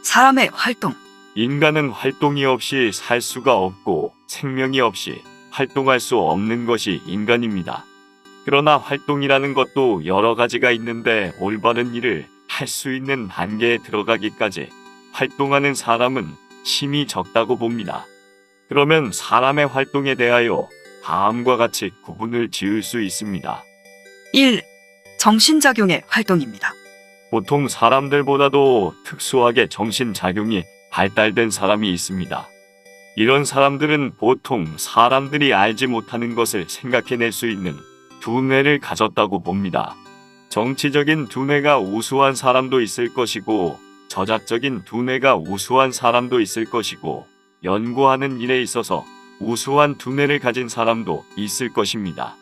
사람의 활동. 인간은 활동이 없이 살 수가 없고 생명이 없이 활동할 수 없는 것이 인간입니다. 그러나 활동이라는 것도 여러 가지가 있는데 올바른 일을 할 수 있는 단계에 들어가기까지 활동하는 사람은 힘이 적다고 봅니다. 그러면 사람의 활동에 대하여 다음과 같이 구분을 지을 수 있습니다. 1. 정신작용의 활동입니다. 보통 사람들보다도 특수하게 정신작용이 발달된 사람이 있습니다. 이런 사람들은 보통 사람들이 알지 못하는 것을 생각해낼 수 있는 두뇌를 가졌다고 봅니다. 정치적인 두뇌가 우수한 사람도 있을 것이고 저작적인 두뇌가 우수한 사람도 있을 것이고 연구하는 일에 있어서 우수한 두뇌를 가진 사람도 있을 것입니다.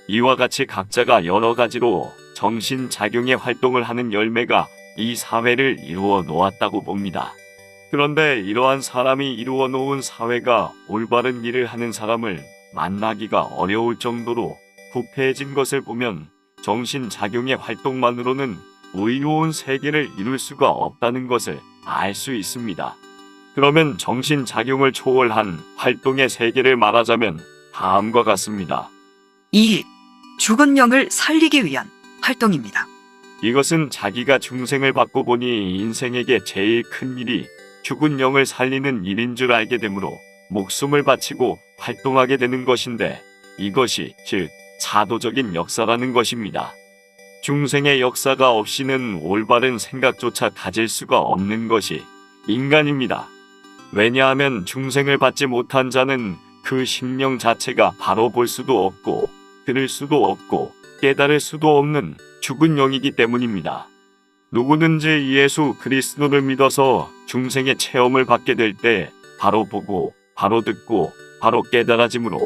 이와 같이 각자가 여러 가지로 정신작용의 활동을 하는 열매가 이 사회를 이루어 놓았다고 봅니다. 그런데 이러한 사람이 이루어 놓은 사회가 올바른 일을 하는 사람을 만나기가 어려울 정도로 부패해진 것을 보면 정신작용의 활동만으로는 의로운 세계를 이룰 수가 없다는 것을 알 수 있습니다. 그러면 정신작용을 초월한 활동의 세계를 말하자면 다음과 같습니다. 2. 죽은 영을 살리기 위한 활동입니다. 이것은 자기가 중생을 받고 보니 인생에게 제일 큰 일이 죽은 영을 살리는 일인 줄 알게 되므로 목숨을 바치고 활동하게 되는 것인데 이것이 즉 사도적인 역사라는 것입니다. 중생의 역사가 없이는 올바른 생각조차 가질 수가 없는 것이 인간입니다. 왜냐하면 중생을 받지 못한 자는 그 심령 자체가 바로 볼 수도 없고 들을 수도 없고 깨달을 수도 없는 죽은 영이기 때문입니다. 누구든지 예수 그리스도를 믿어서 중생의 체험을 받게 될 때 바로 보고 바로 듣고 바로 깨달아지므로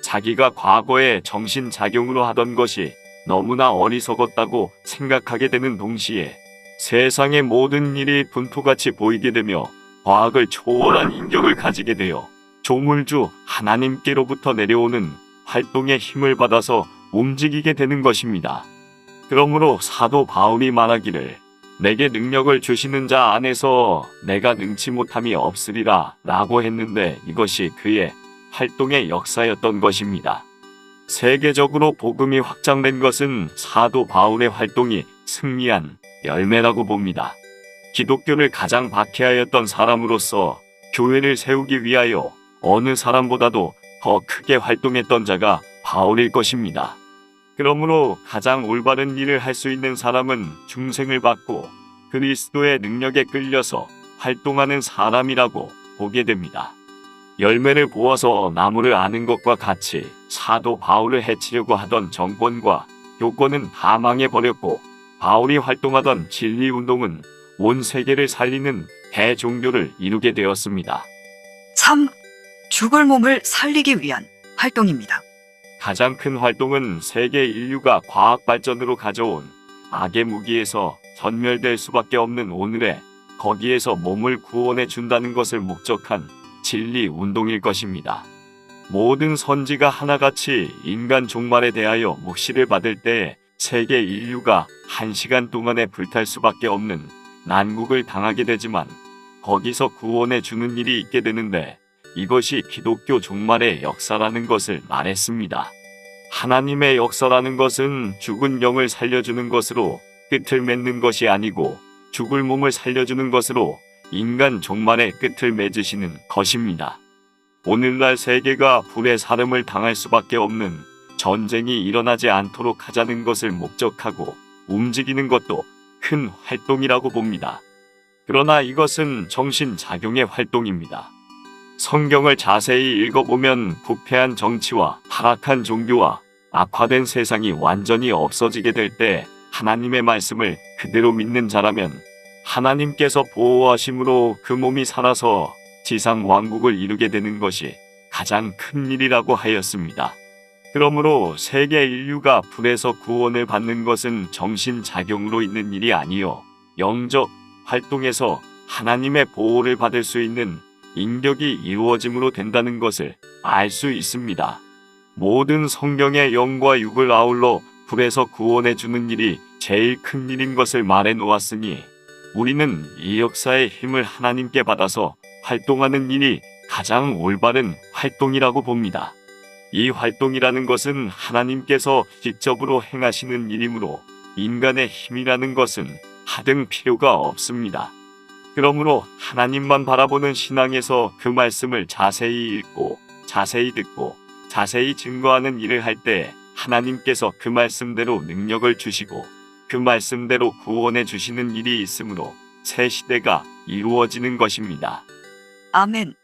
자기가 과거에 정신작용으로 하던 것이 너무나 어리석었다고 생각하게 되는 동시에 세상의 모든 일이 분토같이 보이게 되며 과학을 초월한 인격을 가지게 되어 조물주 하나님께로부터 내려오는 활동의 힘을 받아서 움직이게 되는 것입니다. 그러므로 사도 바울이 말하기를 내게 능력을 주시는 자 안에서 내가 능치 못함이 없으리라 라고 했는데 이것이 그의 활동의 역사였던 것입니다. 세계적으로 복음이 확장된 것은 사도 바울의 활동이 승리한 열매라고 봅니다. 기독교를 가장 박해하였던 사람으로서 교회를 세우기 위하여 어느 사람보다도 더 크게 활동했던 자가 바울일 것입니다. 그러므로 가장 올바른 일을 할 수 있는 사람은 중생을 받고 그리스도의 능력에 끌려서 활동하는 사람이라고 보게 됩니다. 열매를 보아서 나무를 아는 것과 같이 사도 바울을 해치려고 하던 정권과 교권은 다 망해버렸고 바울이 활동하던 진리운동은 온 세계를 살리는 대종교를 이루게 되었습니다. 3. 죽을 몸을 살리기 위한 활동입니다. 가장 큰 활동은 세계 인류가 과학 발전으로 가져온 악의 무기에서 전멸될 수밖에 없는 오늘에 거기에서 몸을 구원해 준다는 것을 목적한 진리 운동일 것입니다. 모든 선지가 하나같이 인간 종말에 대하여 묵시를 받을 때 세계 인류가 1시간 동안에 불탈 수밖에 없는 난국을 당하게 되지만 거기서 구원해 주는 일이 있게 되는데 이것이 기독교 종말의 역사라는 것을 말했습니다. 하나님의 역사라는 것은 죽은 영을 살려주는 것으로 끝을 맺는 것이 아니고 죽을 몸을 살려주는 것으로 인간 종말의 끝을 맺으시는 것입니다. 오늘날 세계가 불의 사름을 당할 수밖에 없는 전쟁이 일어나지 않도록 하자는 것을 목적하고 움직이는 것도 큰 활동이라고 봅니다. 그러나 이것은 정신작용의 활동입니다. 성경을 자세히 읽어보면 부패한 정치와 타락한 종교와 악화된 세상이 완전히 없어지게 될 때 하나님의 말씀을 그대로 믿는 자라면 하나님께서 보호하심으로 그 몸이 살아서 지상 왕국을 이루게 되는 것이 가장 큰 일이라고 하였습니다. 그러므로 세계 인류가 불에서 구원을 받는 것은 정신작용으로 있는 일이 아니요 영적 활동에서 하나님의 보호를 받을 수 있는 인격이 이루어짐으로 된다는 것을 알 수 있습니다. 모든 성경의 영과 육을 아울러 불에서 구원해 주는 일이 제일 큰 일인 것을 말해 놓았으니 우리는 이 역사의 힘을 하나님께 받아서 활동하는 일이 가장 올바른 활동이라고 봅니다. 이 활동이라는 것은 하나님께서 직접으로 행하시는 일이므로 인간의 힘이라는 것은 하등 필요가 없습니다. 그러므로 하나님만 바라보는 신앙에서 그 말씀을 자세히 읽고 자세히 듣고 자세히 증거하는 일을 할 때 하나님께서 그 말씀대로 능력을 주시고 그 말씀대로 구원해 주시는 일이 있으므로 새 시대가 이루어지는 것입니다. 아멘.